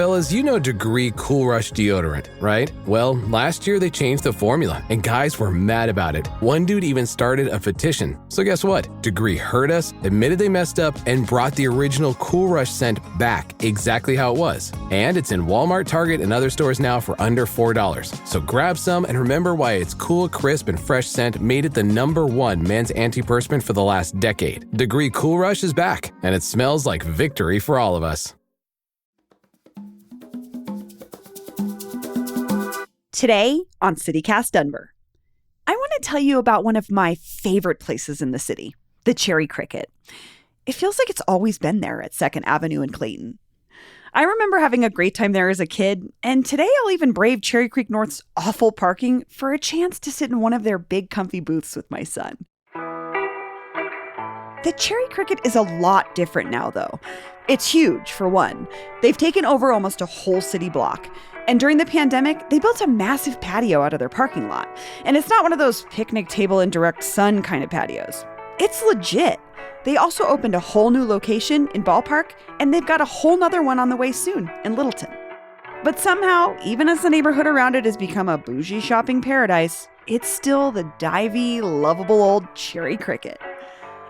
Fellas, you know Degree Cool Rush deodorant, right? Well, last year they changed the formula, and guys were mad about it. One dude even started a petition. So guess what? Degree heard us, admitted they messed up, and brought the original Cool Rush scent back exactly how it was. And it's in Walmart, Target, and other stores now for under $4. So grab some and remember why its cool, crisp, and fresh scent made it the #1 men's antiperspirant for the last decade. Degree Cool Rush is back, and it smells like victory for all of us. Today on CityCast Denver, I want to tell you about one of my favorite places in the city, the Cherry Cricket. It feels like it's always been there at 2nd Avenue in Clayton. I remember having a great time there as a kid, and today I'll even brave Cherry Creek North's awful parking for a chance to sit in one of their big comfy booths with my son. The Cherry Cricket is a lot different now, though. It's huge, for one. They've taken over almost a whole city block. And during the pandemic, they built a massive patio out of their parking lot. And it's not one of those picnic table in direct sun kind of patios. It's legit. They also opened a whole new location in Ballpark, and they've got a whole nother one on the way soon in Littleton. But somehow, even as the neighborhood around it has become a bougie shopping paradise, it's still the divey, lovable old Cherry Cricket.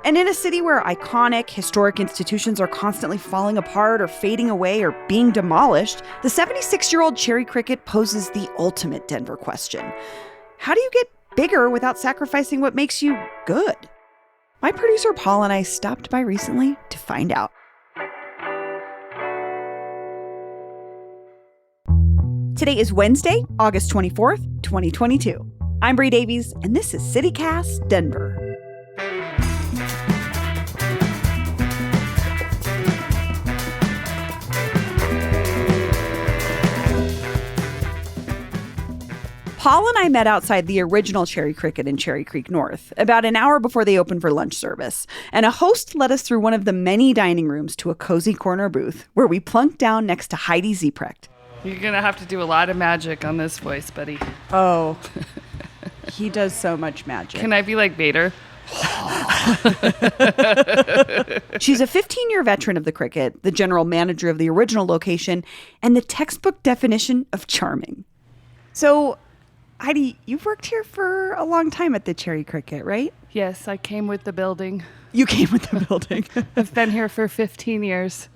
And in a city where iconic, historic institutions are constantly falling apart or fading away or being demolished, the 76-year-old Cherry Cricket poses the ultimate Denver question. How do you get bigger without sacrificing what makes you good? My producer Paul and I stopped by recently to find out. Today is Wednesday, August 24th, 2022. I'm Bree Davies, and this is CityCast Denver. Paul and I met outside the original Cherry Cricket in Cherry Creek North, about an hour before they opened for lunch service, and a host led us through one of the many dining rooms to a cozy corner booth where we plunked down next to Heidi Zieprecht. You're going to have to do a lot of magic on this voice, buddy. Oh, he does so much magic. Can I be like Vader? She's a 15-year veteran of the Cricket, the general manager of the original location, and the textbook definition of charming. So, Heidi, you've worked here for a long time at the Cherry Cricket, right? Yes, I came with the building. You came with the building. I've been here for 15 years.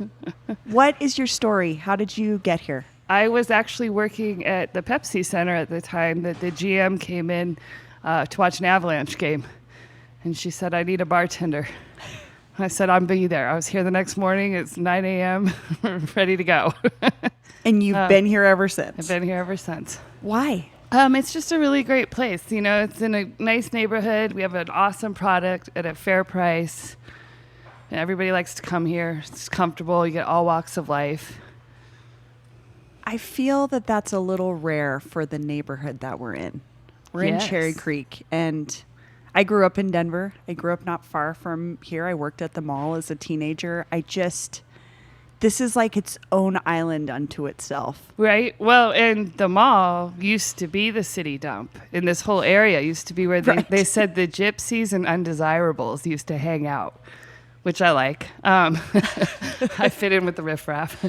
What is your story? How did you get here? I was actually working at the Pepsi Center at the time that the GM came in to watch an Avalanche game. And she said, I need a bartender. I said, I'll be there. I was here the next morning. It's 9 a.m. ready to go. And you've been here ever since? I've been here ever since. Why? It's just a really great place. You know, it's in a nice neighborhood. We have an awesome product at a fair price. And everybody likes to come here. It's comfortable. You get all walks of life. I feel that that's a little rare for the neighborhood that we're in. We're in Cherry Creek. And I grew up in Denver. I grew up not far from here. I worked at the mall as a teenager. This is like its own island unto itself. Right. Well, and the mall used to be the city dump. And this whole area used to be where they said the gypsies and undesirables used to hang out, which I like. I fit in with the riffraff.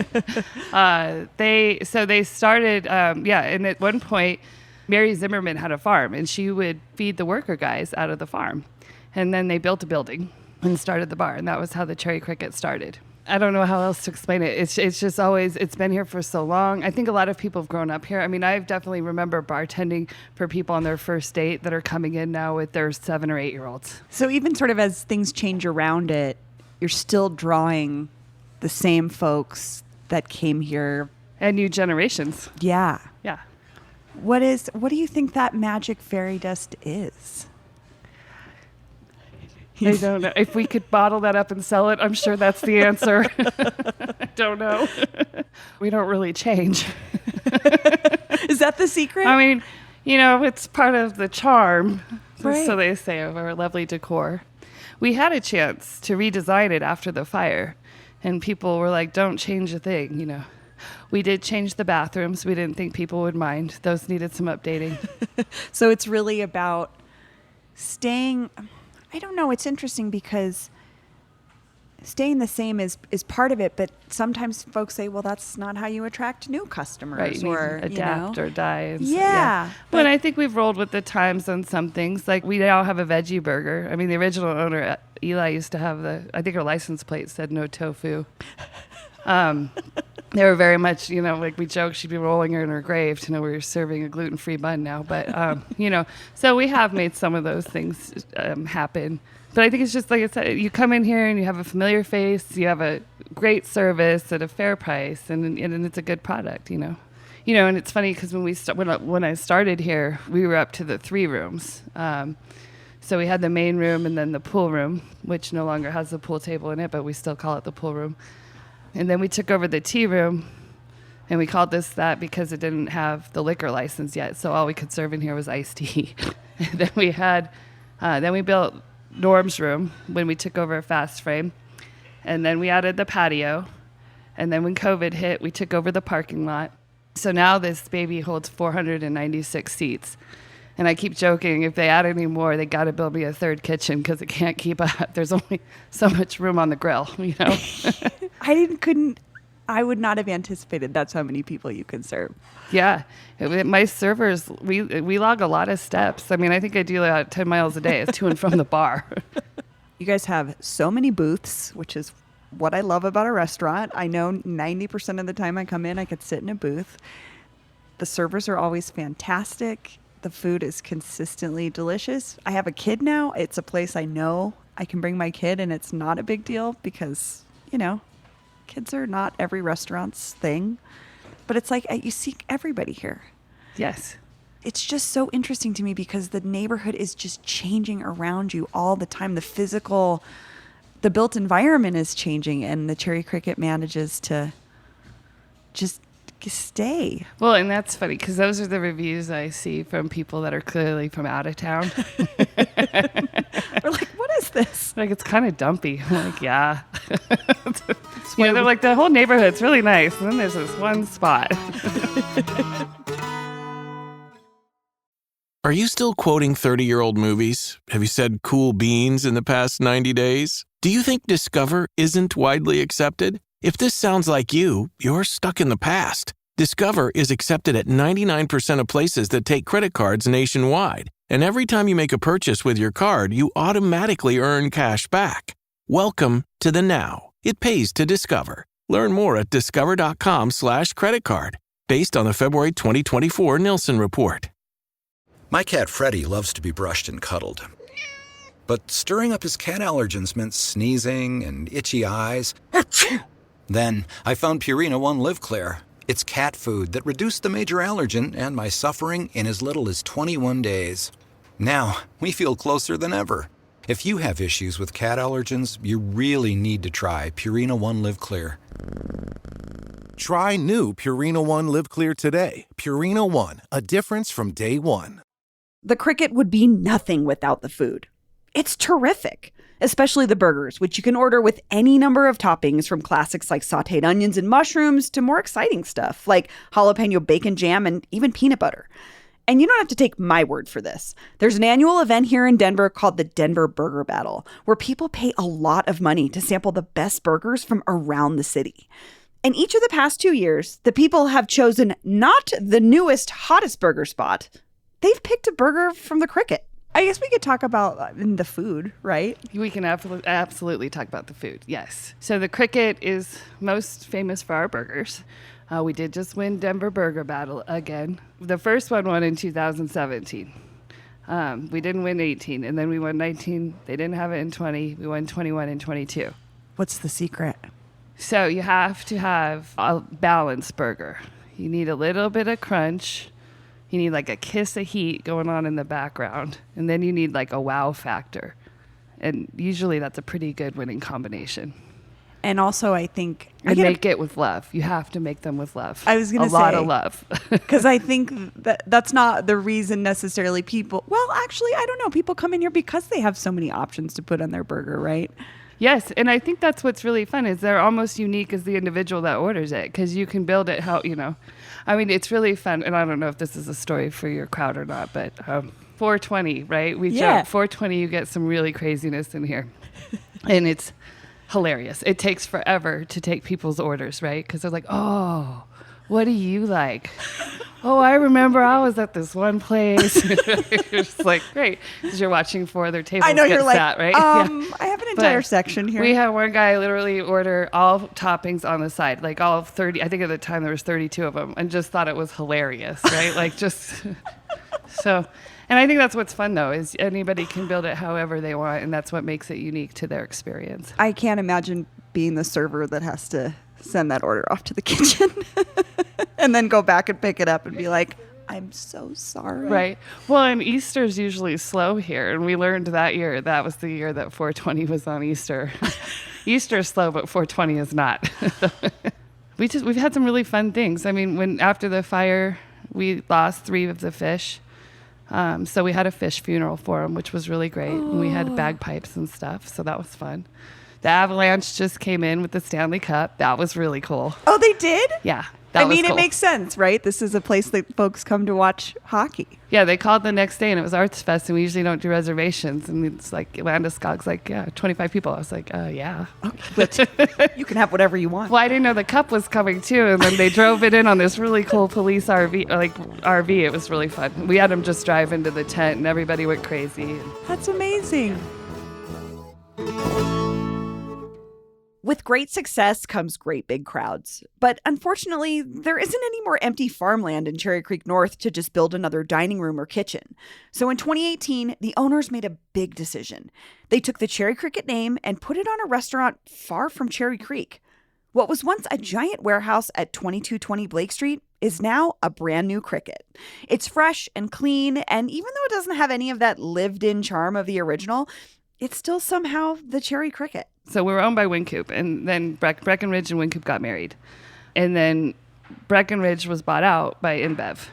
They started, and at one point, Mary Zimmerman had a farm, and she would feed the worker guys out of the farm. And then they built a building and started the bar, and that was how the Cherry Cricket started. I don't know how else to explain it. It's just always, it's been here for so long. I think a lot of people have grown up here. I mean, I definitely remember bartending for people on their first date that are coming in now with their 7 or 8-year-olds. So even sort of as things change around it, you're still drawing the same folks that came here. And new generations. Yeah. Yeah. What do you think that magic fairy dust is? I don't know. If we could bottle that up and sell it, I'm sure that's the answer. I don't know. We don't really change. Is that the secret? I mean, you know, it's part of the charm, right. So they say, of our lovely decor. We had a chance to redesign it after the fire, and people were like, don't change a thing, you know. We did change the bathrooms. We didn't think people would mind. Those needed some updating. So it's really about staying... I don't know. It's interesting because staying the same is part of it, but sometimes folks say, well, that's not how you attract new customers. Right, or adapt or die. And yeah. But I think we've rolled with the times on some things. Like we now have a veggie burger. I mean, the original owner, Eli, used to have I think her license plate said no tofu. They were very much, like we joke, she'd be rolling her in her grave to know we were serving a gluten-free bun now. But, so we have made some of those things happen. But I think it's just like I said, you come in here and you have a familiar face, you have a great service at a fair price, and it's a good product, and it's funny because when I started here, we were up to the 3 rooms. So we had the main room and then the pool room, which no longer has the pool table in it, but we still call it the pool room. And then we took over the tea room, and we called this that because it didn't have the liquor license yet. So all we could serve in here was iced tea. And then we built Norm's room when we took over Fast Frame. And then we added the patio. And then when COVID hit, we took over the parking lot. So now this baby holds 496 seats. And I keep joking, if they add any more, they got to build me a 3rd kitchen because it can't keep up. There's only so much room on the grill, I would not have anticipated that's how many people you could serve. Yeah. My servers, we log a lot of steps. I mean, I think I do about 10 miles a day to and from the bar. You guys have so many booths, which is what I love about a restaurant. I know 90% of the time I come in, I could sit in a booth. The servers are always fantastic. The food is consistently delicious. I have a kid now. It's a place I know I can bring my kid, and it's not a big deal because, kids are not every restaurant's thing. But it's like you see everybody here. Yes. It's just so interesting to me because the neighborhood is just changing around you all the time. The built environment is changing, and the Cherry Cricket manages to just stay. Well, and that's funny because those are the reviews I see from people that are clearly from out of town. We're like, what is this? Like, it's kind of dumpy. I'm like, yeah. They're like, the whole neighborhood's really nice. And then there's this one spot. Are you still quoting 30-year-old movies? Have you said cool beans in the past 90 days? Do you think Discover isn't widely accepted? If this sounds like you're stuck in the past. Discover is accepted at 99% of places that take credit cards nationwide. And every time you make a purchase with your card, you automatically earn cash back. Welcome to the now. It pays to Discover. Learn more at discover.com/credit card. Based on the February 2024 Nielsen report. My cat Freddie loves to be brushed and cuddled. But stirring up his cat allergens meant sneezing and itchy eyes. Then I found Purina One Live Clear. It's cat food that reduced the major allergen and my suffering in as little as 21 days. Now, we feel closer than ever. If you have issues with cat allergens, you really need to try Purina One Live Clear. Try new Purina One Live Clear today. Purina One, a difference from day one. The Cricket would be nothing without the food. It's terrific, especially the burgers, which you can order with any number of toppings, from classics like sautéed onions and mushrooms to more exciting stuff like jalapeno bacon jam and even peanut butter. And you don't have to take my word for this. There's an annual event here in Denver called the Denver Burger Battle, where people pay a lot of money to sample the best burgers from around the city. And each of the past 2 years, the people have chosen not the newest, hottest burger spot. They've picked a burger from the Cricket. I guess we could talk about the food, right? We can absolutely talk about the food, yes. So the Cricket is most famous for our burgers. We did just win Denver Burger Battle again. The first one won in 2017. We didn't win 18, and then we won 19. They didn't have it in 20. We won 21 and 22. What's the secret? So you have to have a balanced burger. You need a little bit of crunch. You need like a kiss of heat going on in the background. And then you need like a wow factor. And usually that's a pretty good winning combination. And also, I think... And make it with love. You have to make them with love. I was going to say... A lot of love. Because I think that's not the reason necessarily people... Well, actually, I don't know. People come in here because they have so many options to put on their burger, right? Yes, and I think that's what's really fun is they're almost unique as the individual that orders it, because you can build it how, I mean, it's really fun, and I don't know if this is a story for your crowd or not, but 420, right? We joke, 420, you get some really craziness in here. And hilarious. It takes forever to take people's orders, right? Because they're like, oh, what do you like? Oh, I remember I was at this one place. It's like, great, because you're watching 4 other tables I know, get you're like, sat, right? I have an entire But section here. We had one guy literally order all toppings on the side, like all 30. I think at the time there was 32 of them, and just thought it was hilarious, right? Like just so. And I think that's what's fun, though, is anybody can build it however they want, and that's what makes it unique to their experience. I can't imagine being the server that has to send that order off to the kitchen and then go back and pick it up and be like, I'm so sorry. Right. Well, and Easter's usually slow here, and we learned that year. That was the year that 420 was on Easter. Easter's slow, but 420 is not. We've had some really fun things. I mean, when after the fire, we lost 3 of the fish. So we had a fish funeral for them, which was really great. And we had bagpipes and stuff, so that was fun. The Avalanche just came in with the Stanley Cup. That was really cool. Oh, they did? Yeah. It makes sense, right? This is a place that folks come to watch hockey. Yeah, they called the next day, and it was Arts Fest, and we usually don't do reservations. And it's like, Landeskog's like, yeah, 25 people. I was like, yeah. You can have whatever you want. Well, I didn't know the cup was coming, too. And then they drove it in on this really cool police RV. It was really fun. We had them just drive into the tent, and everybody went crazy. That's amazing. With great success comes great big crowds. But unfortunately, there isn't any more empty farmland in Cherry Creek North to just build another dining room or kitchen. So in 2018, the owners made a big decision. They took the Cherry Cricket name and put it on a restaurant far from Cherry Creek. What was once a giant warehouse at 2220 Blake Street is now a brand new Cricket. It's fresh and clean, and even though it doesn't have any of that lived-in charm of the original, it's still somehow the Cherry Cricket. So we were owned by Wynkoop, and then Breckenridge and Wynkoop got married. And then Breckenridge was bought out by InBev,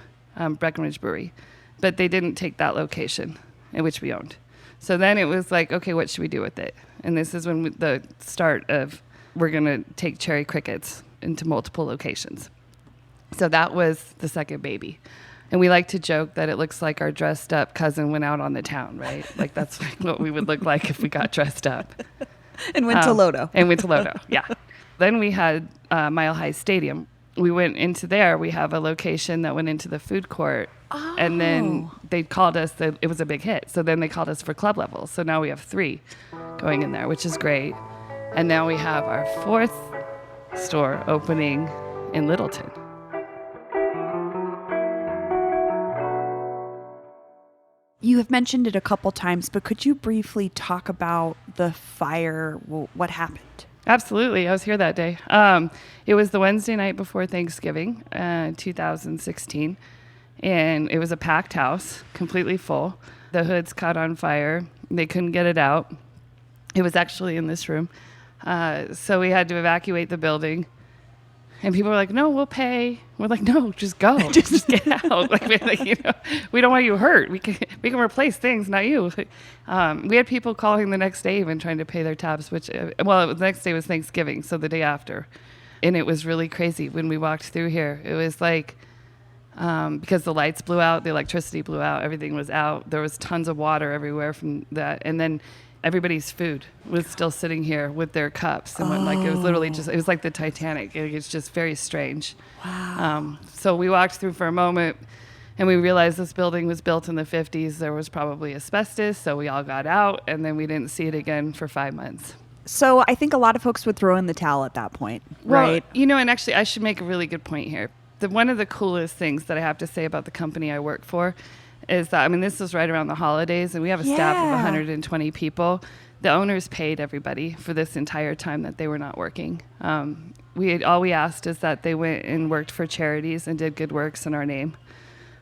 Breckenridge Brewery. But they didn't take that location, in which we owned. So then it was like, okay, what should we do with it? And this is when the start of, we're going to take Cherry Crickets into multiple locations. So that was the second baby. And we like to joke that it looks like our dressed up cousin went out on the town, right? Like that's like what we would look like if we got dressed up. And went to Lodo. Yeah. Then we had Mile High Stadium. We went into there. We have a location that went into the food court. Oh. And then they called us. It was a big hit. So then they called us for club levels. So now we have 3 going in there, which is great. And now we have our 4th store opening in Littleton. You have mentioned it a couple times, but could you briefly talk about the fire? What happened? Absolutely. I was here that day. It was the Wednesday night before Thanksgiving, 2016. And it was a packed house, completely full. The hoods caught on fire. They couldn't get it out. It was actually in this room. So we had to evacuate the building. And people were like, no, we'll pay. We're like, no, just go. just get out. We don't want you hurt. We can replace things, not you. We had people calling the next day even trying to pay their tabs, the next day was Thanksgiving, so the day after. And it was really crazy when we walked through here. It was like, because the lights blew out, the electricity blew out, everything was out. There was tons of water everywhere from that. And then everybody's food was still sitting here with their cups. And it was literally it was like the Titanic. It's just very strange. Wow. So we walked through for a moment and we realized this building was built in the 50s. There was probably asbestos. So we all got out and then we didn't see it again for 5 months. So I think a lot of folks would throw in the towel at that point, right? Well, and actually I should make a really good point here. One of the coolest things that I have to say about the company I work for is that, this was right around the holidays, and we have a staff of 120 people. The owners paid everybody for this entire time that they were not working. All we asked is that they went and worked for charities and did good works in our name.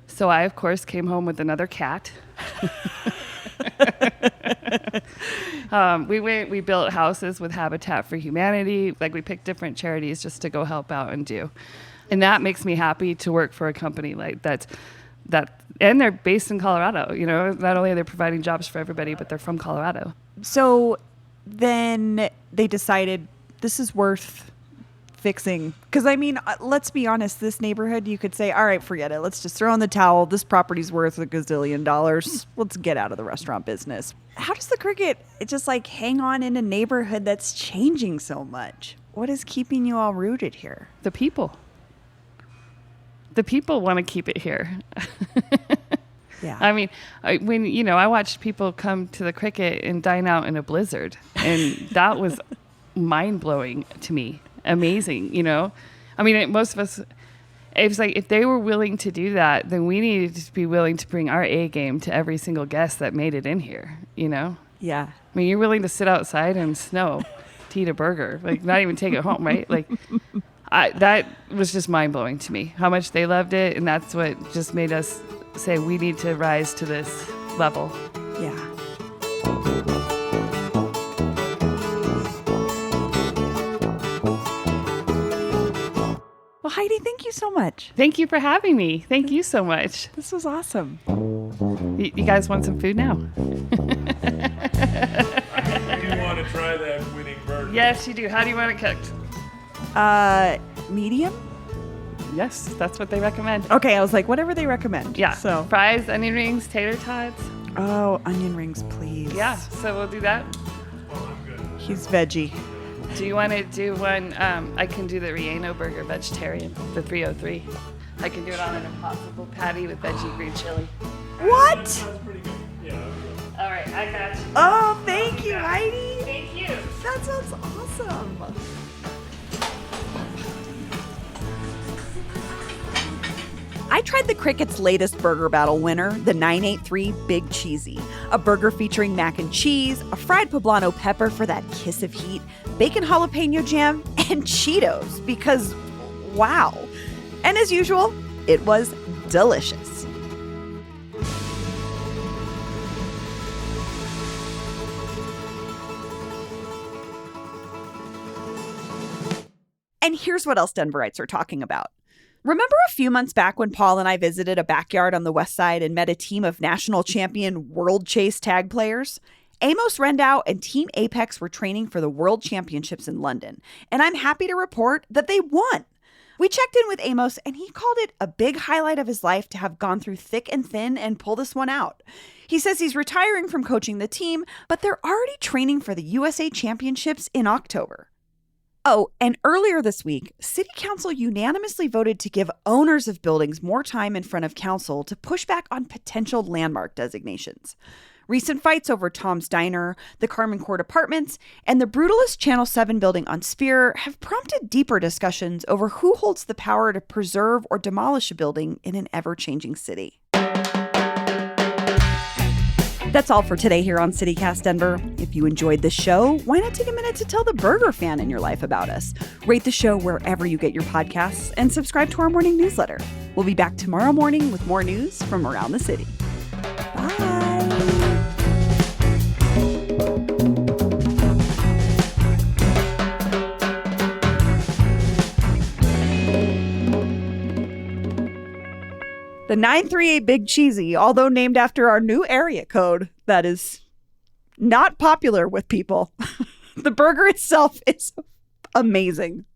So I, of course, came home with another cat. We built houses with Habitat for Humanity. We picked different charities just to go help out and do. And that makes me happy to work for a company like that. And they're based in Colorado. Not only are they providing jobs for everybody, but they're from Colorado. So then they decided this is worth fixing. Because, I mean, let's be honest, this neighborhood, you could say, all right, forget it. Let's just throw in the towel. This property's worth $1 gazillion. Let's get out of the restaurant business. How does the Cricket just like hang on in a neighborhood that's changing so much? What is keeping you all rooted here? The people. The people want to keep it here. Yeah. I mean, I watched people come to the Cricket and dine out in a blizzard, and that was mind-blowing to me. Amazing, I mean, most of us, it was like if they were willing to do that, then we needed to be willing to bring our A game to every single guest that made it in here, Yeah. I mean, you're willing to sit outside in snow to eat a burger, like not even take it home, right? Like, that was just mind-blowing to me, how much they loved it, and that's what just made us say we need to rise to this level. Yeah. Well, Heidi, thank you so much. Thank you for having me. Thank you so much. This was awesome. You guys want some food now? I do want to try that winning burger. Yes, you do. How do you want it cooked? Medium? Yes, that's what they recommend. Okay, I was like, whatever they recommend. Yeah. So, fries, onion rings, tater tots. oh, onion rings, please. Yeah, so we'll do that. Well, I'm good. He's veggie. Do you want to do one? I can do the Rieno burger vegetarian, the 303. I can do it on an Impossible patty with veggie green chili. What? That's pretty good. Yeah. All right, I got you. Oh, thank you, Heidi. Thank you. That sounds awesome. I tried the Cricket's latest burger battle winner, the 983 Big Cheesy. A burger featuring mac and cheese, a fried poblano pepper for that kiss of heat, bacon jalapeno jam, and Cheetos because, wow. And as usual, it was delicious. And here's what else Denverites are talking about. Remember a few months back when Paul and I visited a backyard on the west side and met a team of national champion World Chase tag players? Amos Rendau and Team Apex were training for the World Championships in London, and I'm happy to report that they won. We checked in with Amos, and he called it a big highlight of his life to have gone through thick and thin and pull this one out. He says he's retiring from coaching the team, but they're already training for the USA Championships in October. Oh, and earlier this week, City Council unanimously voted to give owners of buildings more time in front of Council to push back on potential landmark designations. Recent fights over Tom's Diner, the Carmen Court Apartments, and the brutalist Channel 7 building on Spear have prompted deeper discussions over who holds the power to preserve or demolish a building in an ever-changing city. That's all for today here on CityCast Denver. If you enjoyed this show, why not take a minute to tell the burger fan in your life about us? Rate the show wherever you get your podcasts and subscribe to our morning newsletter. We'll be back tomorrow morning with more news from around the city. Bye. The 938 Big Cheesy, although named after our new area code that is not popular with people. The burger itself is amazing.